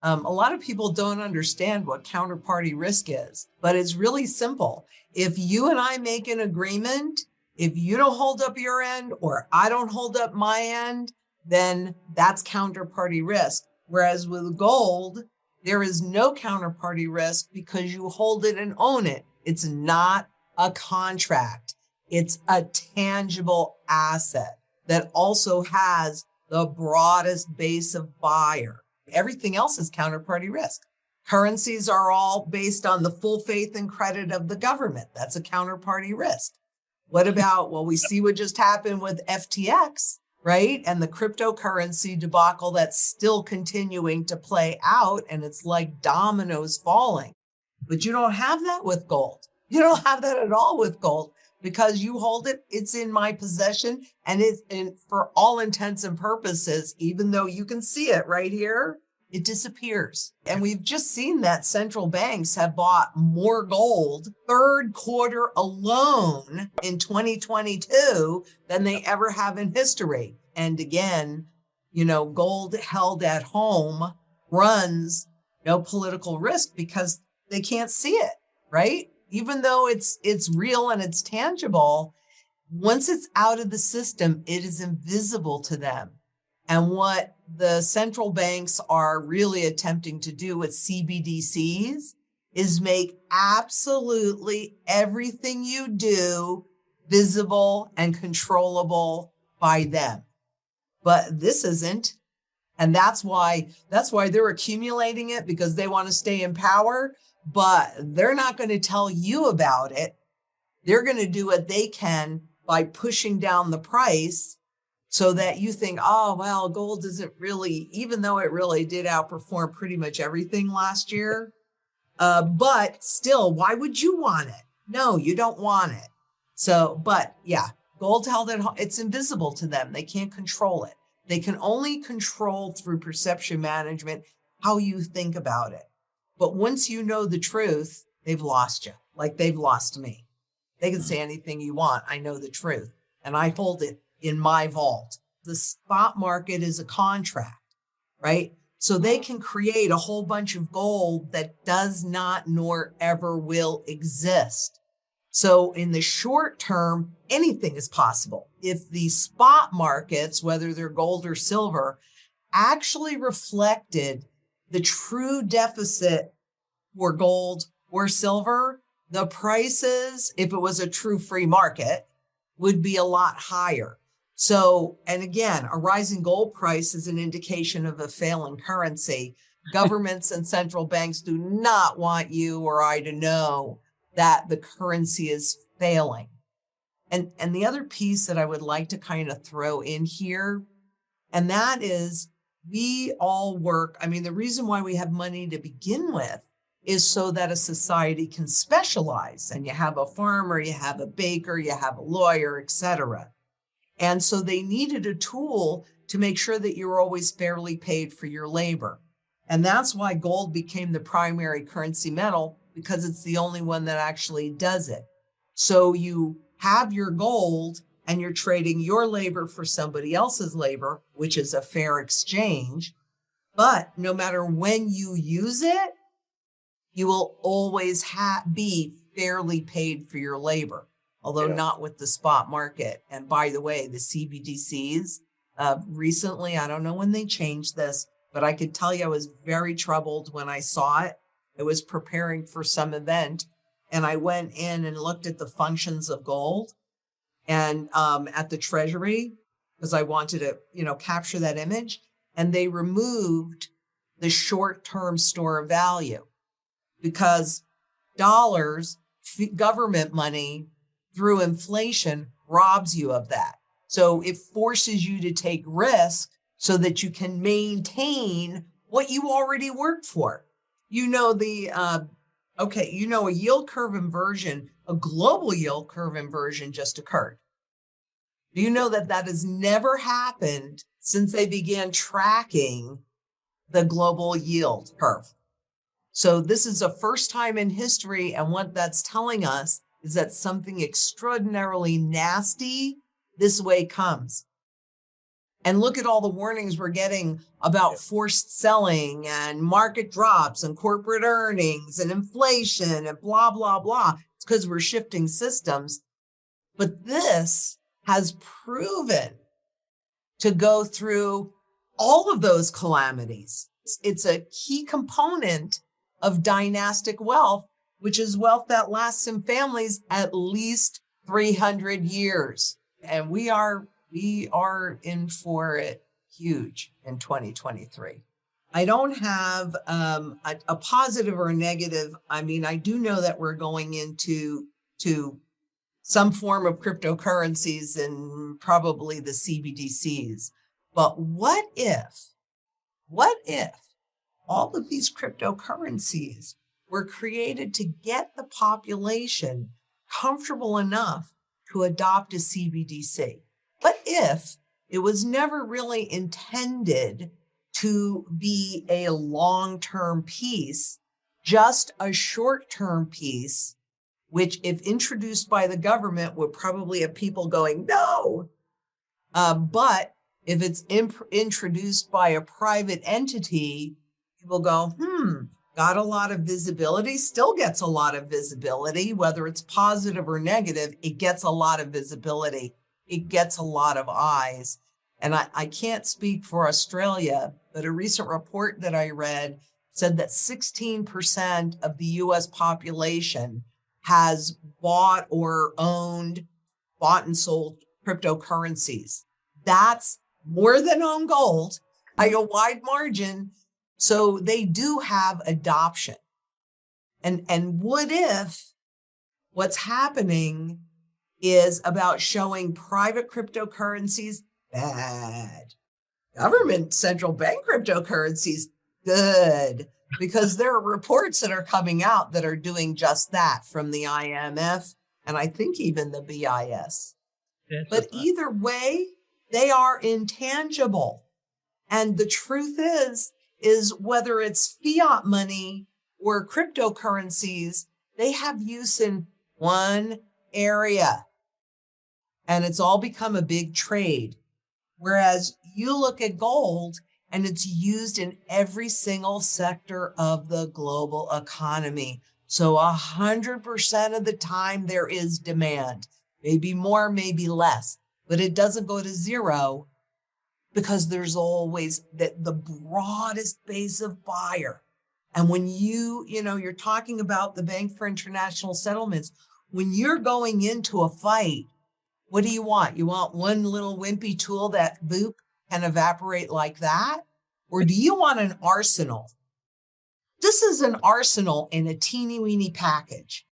A lot of people don't understand what counterparty risk is, but it's really simple. If you and I make an agreement, if you don't hold up your end or I don't hold up my end, then that's counterparty risk. Whereas with gold, there is no counterparty risk because you hold it and own it. It's not a contract. It's a tangible asset that also has the broadest base of buyer. Everything else is counterparty risk. Currencies are all based on the full faith and credit of the government. That's a counterparty risk. What about, well, we see what just happened with FTX, right? And the cryptocurrency debacle that's still continuing to play out, and it's like dominoes falling. But you don't have that with gold. You don't have that at all with gold because you hold it, it's in my possession, and it's in, for all intents and purposes, even though you can see it right here, it disappears. And we've just seen that central banks have bought more gold third quarter alone in 2022 than they ever have in history. And again, gold held at home runs no political risk because they can't see it, right? Even though it's real and it's tangible, once it's out of the system, it is invisible to them. And what the central banks are really attempting to do with CBDCs is make absolutely everything you do visible and controllable by them. But this isn't. And that's why they're accumulating it, because they want to stay in power, but they're not going to tell you about it. They're going to do what they can by pushing down the price so that you think, oh, well, gold isn't really, even though it really did outperform pretty much everything last year. But still, why would you want it? No, you don't want it. So, but yeah, gold held at home, it's invisible to them. They can't control it. They can only control through perception management how you think about it. But once you know the truth, they've lost you, like they've lost me. They can say anything you want. I know the truth, and I hold it in my vault. The spot market is a contract, right? So they can create a whole bunch of gold that does not nor ever will exist. So in the short term, anything is possible. If the spot markets, whether they're gold or silver, actually reflected the true deficit for gold or silver, the prices, if it was a true free market, would be a lot higher. So, and again, a rising gold price is an indication of a failing currency. Governments and central banks do not want you or I to know that the currency is failing. And the other piece that I would like to kind of throw in here, and that is we all work. I mean, the reason why we have money to begin with is so that a society can specialize. And you have a farmer, you have a baker, you have a lawyer, etc. And so they needed a tool to make sure that you're always fairly paid for your labor. And that's why gold became the primary currency metal, because it's the only one that actually does it. So you have your gold and you're trading your labor for somebody else's labor, which is a fair exchange. But no matter when you use it, you will always be fairly paid for your labor, although not with the spot market. And by the way, the CBDCs, recently, I don't know when they changed this, but I could tell you I was very troubled when I saw it. I was preparing for some event and I went in and looked at the functions of gold and at the treasury, because I wanted to, capture that image. And they removed the short-term store of value, because dollars, government money through inflation robs you of that. So it forces you to take risk so that you can maintain what you already worked for. A yield curve inversion, a global yield curve inversion just occurred. Do you know that has never happened since they began tracking the global yield curve? So this is a first time in history. And what that's telling us is that something extraordinarily nasty this way comes. And look at all the warnings we're getting about forced selling and market drops and corporate earnings and inflation and blah, blah, blah. It's because we're shifting systems. But this has proven to go through all of those calamities. It's a key component of dynastic wealth, which is wealth that lasts in families at least 300 years. And we are in for it huge in 2023. I don't have a positive or a negative. I mean, I do know that we're going into some form of cryptocurrencies and probably the CBDCs. But what if all of these cryptocurrencies were created to get the population comfortable enough to adopt a CBDC? What if it was never really intended to be a long-term piece, just a short-term piece, which if introduced by the government would probably have people going, no. But if it's introduced by a private entity, people go, got a lot of visibility, still gets a lot of visibility, whether it's positive or negative, it gets a lot of visibility. It gets a lot of eyes. And I can't speak for Australia, but a recent report that I read said that 16% of the US population has bought and sold cryptocurrencies. That's more than on gold by a wide margin. So they do have adoption. And what if what's happening is about showing private cryptocurrencies bad, government central bank cryptocurrencies good, because there are reports that are coming out that are doing just that from the IMF and I think even the BIS. But either way, they are intangible. And the truth is whether it's fiat money or cryptocurrencies, they have use in one area. And it's all become a big trade. Whereas you look at gold and it's used in every single sector of the global economy. So 100% of the time there is demand, maybe more, maybe less, but it doesn't go to zero because there's always the broadest base of buyer. And when you're talking about the Bank for International Settlements, when you're going into a fight, what do you want? You want one little wimpy tool that boop can evaporate like that? Or do you want an arsenal? This is an arsenal in a teeny weeny package.